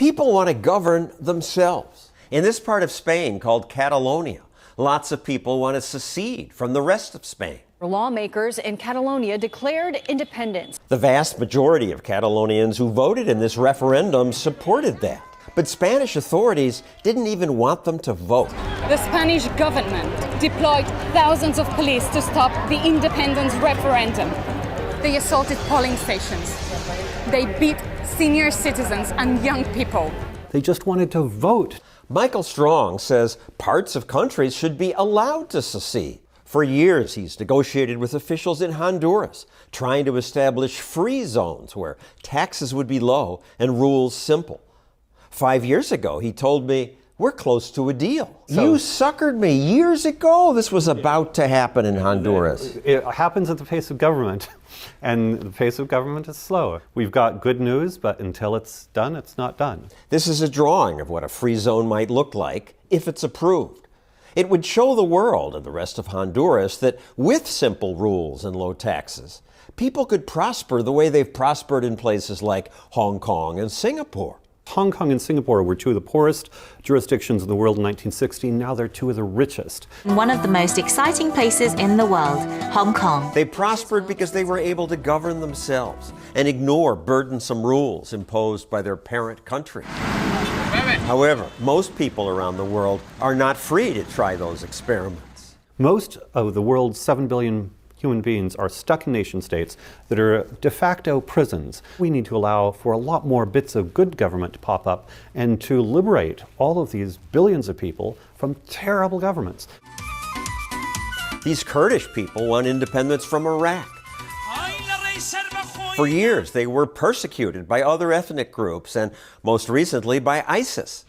People want to govern themselves. In this part of Spain called Catalonia, lots of people want to secede from the rest of Spain. Lawmakers in Catalonia declared independence. The vast majority of Catalonians who voted in this referendum supported that. But Spanish authorities didn't even want them to vote. The Spanish government deployed thousands of police to stop the independence referendum. They assaulted polling stations. They beat senior citizens and young people. They just wanted to vote. Michael Strong says parts of countries should be allowed to secede. For years, he's negotiated with officials in Honduras, trying to establish free zones where taxes would be low and rules simple. 5 years ago, he told me, we're close to a deal. You suckered me years ago. This was about to happen in Honduras. It happens at the pace of government, and the pace of government is slow. We've got good news, but until it's done, it's not done. This is a drawing of what a free zone might look like if it's approved. It would show the world and the rest of Honduras that with simple rules and low taxes, people could prosper the way they've prospered in places like Hong Kong and Singapore. Hong Kong and Singapore were two of the poorest jurisdictions in the world in 1960. Now they're two of the richest. One of the most exciting places in the world, Hong Kong. They prospered because they were able to govern themselves and ignore burdensome rules imposed by their parent country. However, most people around the world are not free to try those experiments. Most of the world's 7 billion human beings are stuck in nation states that are de facto prisons. We need to allow for a lot more bits of good government to pop up and to liberate all of these billions of people from terrible governments. These Kurdish people want independence from Iraq. For years, they were persecuted by other ethnic groups and most recently by ISIS.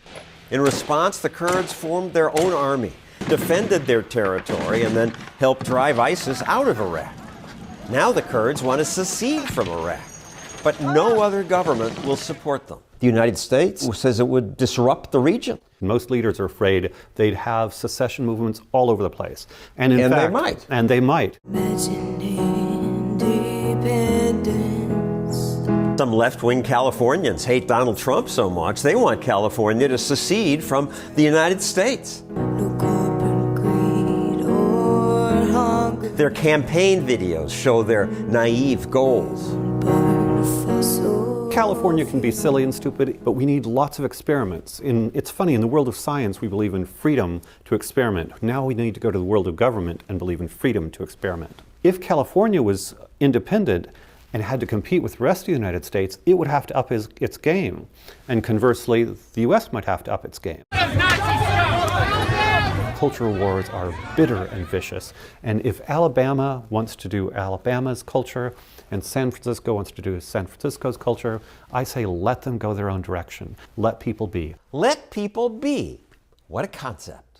In response, the Kurds formed their own army, defended their territory, and then helped drive ISIS out of Iraq. Now the Kurds want to secede from Iraq, but no other government will support them. The United States says it would disrupt the region. Most leaders are afraid they'd have secession movements all over the place. And in fact, they might. And they might. Some left-wing Californians hate Donald Trump so much, they want California to secede from the United States. Their campaign videos show their naive goals. California can be silly and stupid, but we need lots of experiments. It's funny, in the world of science, we believe in freedom to experiment. Now we need to go to the world of government and believe in freedom to experiment. If California was independent and had to compete with the rest of the United States, it would have to up its game. And conversely, the US might have to up its game. Cultural wars are bitter and vicious. And if Alabama wants to do Alabama's culture and San Francisco wants to do San Francisco's culture, I say let them go their own direction. Let people be. Let people be. What a concept.